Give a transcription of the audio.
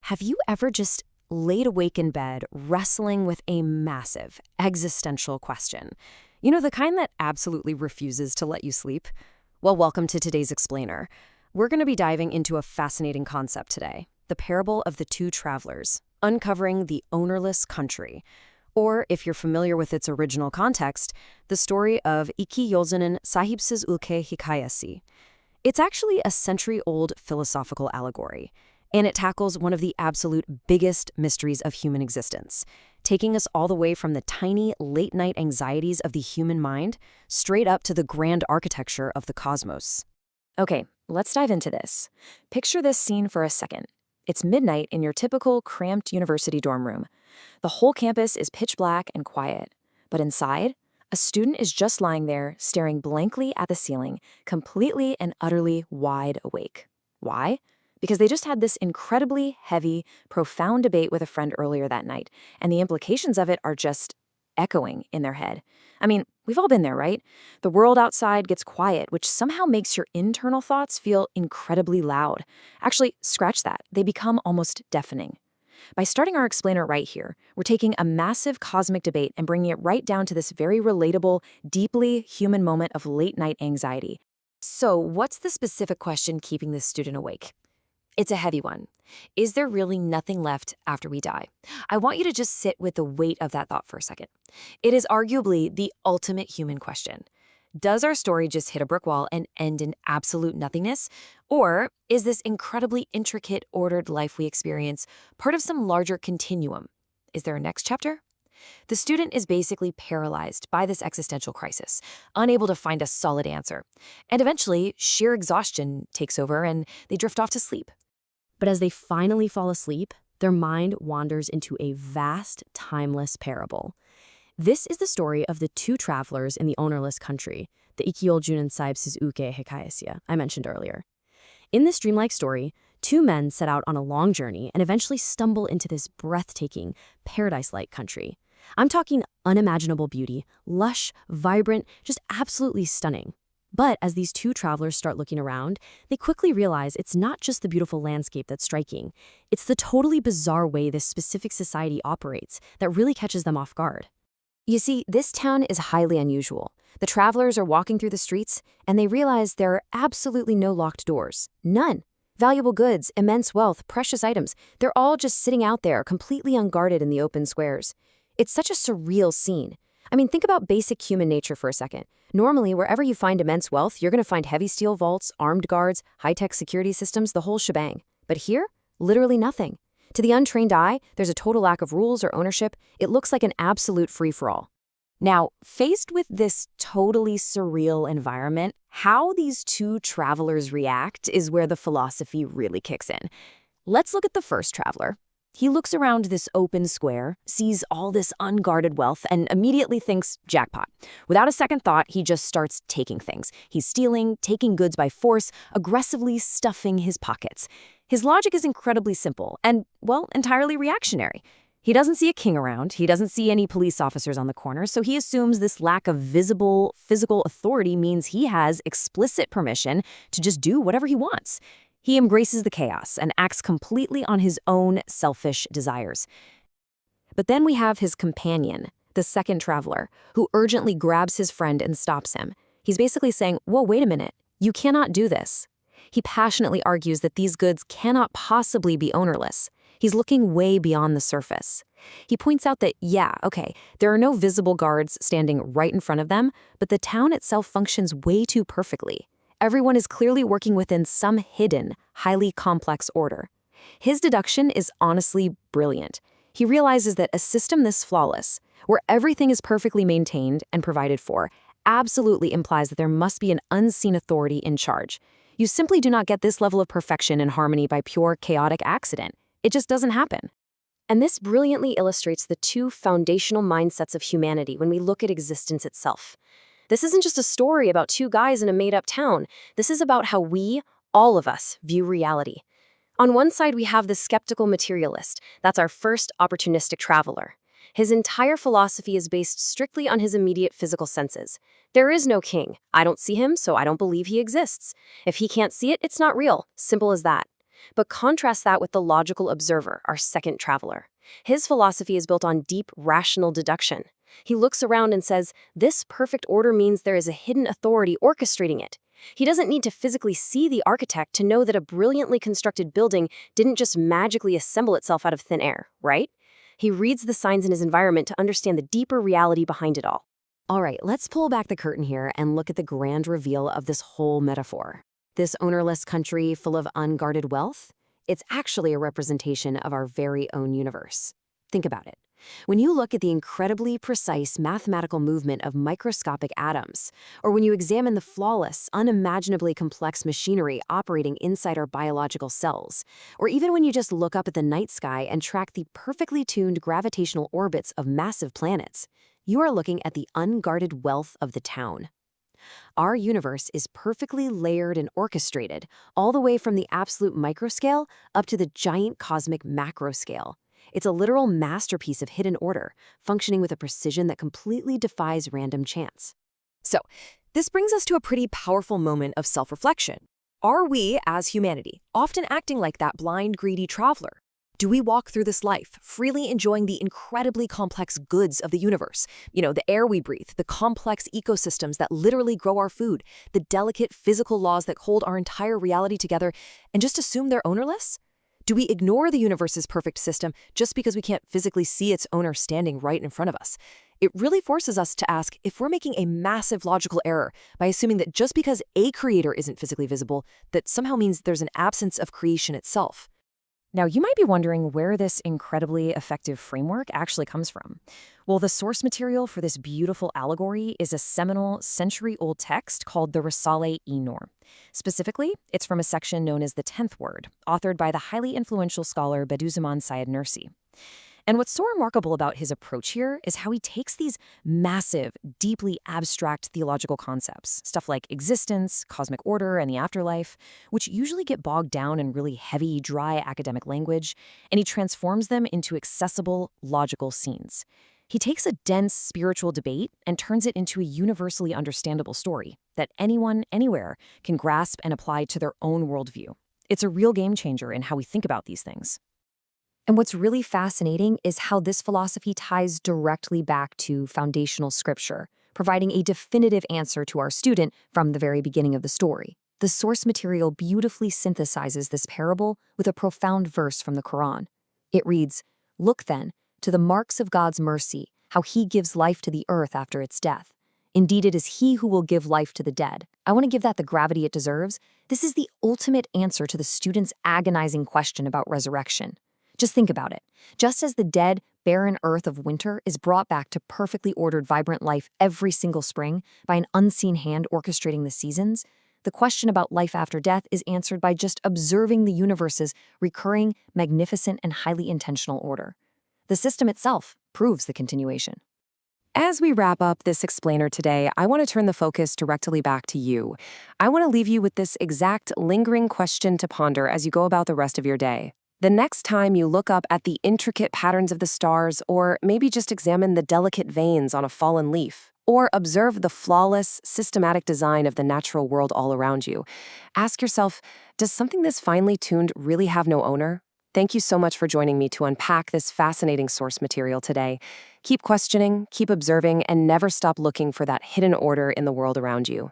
Have you ever just laid awake in bed wrestling with a massive existential question? You know, the kind that absolutely refuses to let you sleep? Well, welcome to today's explainer. We're going to be diving into a fascinating concept today, the parable of the two travelers, uncovering the ownerless country. Or, if you're familiar with its original context, the story of İki Yolcu'nun Sahipsiz Ülke Hikayesi. It's actually a century-old philosophical allegory, and it tackles one of the absolute biggest mysteries of human existence, taking us all the way from the tiny, late-night anxieties of the human mind straight up to the grand architecture of the cosmos. Okay, let's dive into this. Picture this scene for a second. It's midnight in your typical cramped university dorm room. The whole campus is pitch black and quiet, but inside, a student is just lying there, staring blankly at the ceiling, completely and utterly wide awake. Why? Because they just had this incredibly heavy, profound debate with a friend earlier that night, and the implications of it are just echoing in their head. I mean, we've all been there, right? The world outside gets quiet, which somehow makes your internal thoughts feel incredibly loud. Actually, scratch that. They become almost deafening. By starting our explainer right here, we're taking a massive cosmic debate and bringing it right down to this very relatable, deeply human moment of late-night anxiety. So, what's the specific question keeping this student awake? It's a heavy one. Is there really nothing left after we die? I want you to just sit with the weight of that thought for a second. It is arguably the ultimate human question. Does our story just hit a brick wall and end in absolute nothingness? Or is this incredibly intricate, ordered life we experience part of some larger continuum? Is there a next chapter? The student is basically paralyzed by this existential crisis, unable to find a solid answer. And eventually, sheer exhaustion takes over and they drift off to sleep. But as they finally fall asleep, their mind wanders into a vast, timeless parable. This is the story of the two travelers in the ownerless country, the İki Yolcu'nun Sahipsiz Ülke Hikayesi I mentioned earlier. In this dreamlike story, two men set out on a long journey and eventually stumble into this breathtaking, paradise-like country. I'm talking unimaginable beauty, lush, vibrant, just absolutely stunning. But as these two travelers start looking around, they quickly realize it's not just the beautiful landscape that's striking. It's the totally bizarre way this specific society operates that really catches them off guard. You see, this town is highly unusual. The travelers are walking through the streets, and they realize there are absolutely no locked doors. None. Valuable goods, immense wealth, precious items, they're all just sitting out there, completely unguarded in the open squares. It's such a surreal scene. I mean, think about basic human nature for a second. Normally, wherever you find immense wealth, you're going to find heavy steel vaults, armed guards, high-tech security systems, the whole shebang. But here, literally nothing. To the untrained eye, there's a total lack of rules or ownership. It looks like an absolute free-for-all. Now, faced with this totally surreal environment, how these two travelers react is where the philosophy really kicks in. Let's look at the first traveler. He looks around this open square, sees all this unguarded wealth, and immediately thinks, jackpot. Without a second thought, he just starts taking things. He's stealing, taking goods by force, aggressively stuffing his pockets. His logic is incredibly simple and, well, entirely reactionary. He doesn't see a king around, he doesn't see any police officers on the corner, so he assumes this lack of visible, physical authority means he has explicit permission to just do whatever he wants. He embraces the chaos and acts completely on his own selfish desires. But then we have his companion, the second traveler, who urgently grabs his friend and stops him. He's basically saying, whoa, wait a minute, you cannot do this. He passionately argues that these goods cannot possibly be ownerless. He's looking way beyond the surface. He points out that, yeah, okay, there are no visible guards standing right in front of them, but the town itself functions way too perfectly. Everyone is clearly working within some hidden, highly complex order. His deduction is honestly brilliant. He realizes that a system this flawless, where everything is perfectly maintained and provided for, absolutely implies that there must be an unseen authority in charge. You simply do not get this level of perfection and harmony by pure chaotic accident. It just doesn't happen. And this brilliantly illustrates the two foundational mindsets of humanity when we look at existence itself. This isn't just a story about two guys in a made-up town. This is about how we, all of us, view reality. On one side, we have the skeptical materialist. That's our first opportunistic traveler. His entire philosophy is based strictly on his immediate physical senses. There is no king. I don't see him, so I don't believe he exists. If he can't see it, it's not real. Simple as that. But contrast that with the logical observer, our second traveler. His philosophy is built on deep, rational deduction. He looks around and says, this perfect order means there is a hidden authority orchestrating it. He doesn't need to physically see the architect to know that a brilliantly constructed building didn't just magically assemble itself out of thin air, right? He reads the signs in his environment to understand the deeper reality behind it all. All right, let's pull back the curtain here and look at the grand reveal of this whole metaphor. This ownerless country full of unguarded wealth, it's actually a representation of our very own universe. Think about it. When you look at the incredibly precise mathematical movement of microscopic atoms, or when you examine the flawless, unimaginably complex machinery operating inside our biological cells, or even when you just look up at the night sky and track the perfectly tuned gravitational orbits of massive planets, you are looking at the unguarded wealth of the town. Our universe is perfectly layered and orchestrated, all the way from the absolute microscale up to the giant cosmic macro scale. It's a literal masterpiece of hidden order, functioning with a precision that completely defies random chance. So, this brings us to a pretty powerful moment of self-reflection. Are we, as humanity, often acting like that blind, greedy traveler? Do we walk through this life freely enjoying the incredibly complex goods of the universe? The air we breathe, the complex ecosystems that literally grow our food, the delicate physical laws that hold our entire reality together, and just assume they're ownerless? Do we ignore the universe's perfect system just because we can't physically see its owner standing right in front of us? It really forces us to ask if we're making a massive logical error by assuming that just because a creator isn't physically visible, that somehow means there's an absence of creation itself. Now, you might be wondering where this incredibly effective framework actually comes from. Well, the source material for this beautiful allegory is a seminal, century-old text called the Risale-e Nur. Specifically, it's from a section known as the 10th Word, authored by the highly influential scholar Bediüzzaman Said Nursi. And what's so remarkable about his approach here is how he takes these massive, deeply abstract theological concepts, stuff like existence, cosmic order, and the afterlife, which usually get bogged down in really heavy, dry academic language, and he transforms them into accessible, logical scenes. He takes a dense spiritual debate and turns it into a universally understandable story that anyone, anywhere, can grasp and apply to their own worldview. It's a real game changer in how we think about these things. And what's really fascinating is how this philosophy ties directly back to foundational scripture, providing a definitive answer to our student from the very beginning of the story. The source material beautifully synthesizes this parable with a profound verse from the Quran. It reads, "Look then to the marks of God's mercy, how he gives life to the earth after its death. Indeed, it is he who will give life to the dead." I want to give that the gravity it deserves. This is the ultimate answer to the student's agonizing question about resurrection. Just think about it. Just as the dead, barren earth of winter is brought back to perfectly ordered, vibrant life every single spring by an unseen hand orchestrating the seasons, the question about life after death is answered by just observing the universe's recurring, magnificent, and highly intentional order. The system itself proves the continuation. As we wrap up this explainer today, I want to turn the focus directly back to you. I want to leave you with this exact lingering question to ponder as you go about the rest of your day. The next time you look up at the intricate patterns of the stars, or maybe just examine the delicate veins on a fallen leaf, or observe the flawless, systematic design of the natural world all around you, ask yourself, does something this finely tuned really have no owner? Thank you so much for joining me to unpack this fascinating source material today. Keep questioning, keep observing, and never stop looking for that hidden order in the world around you.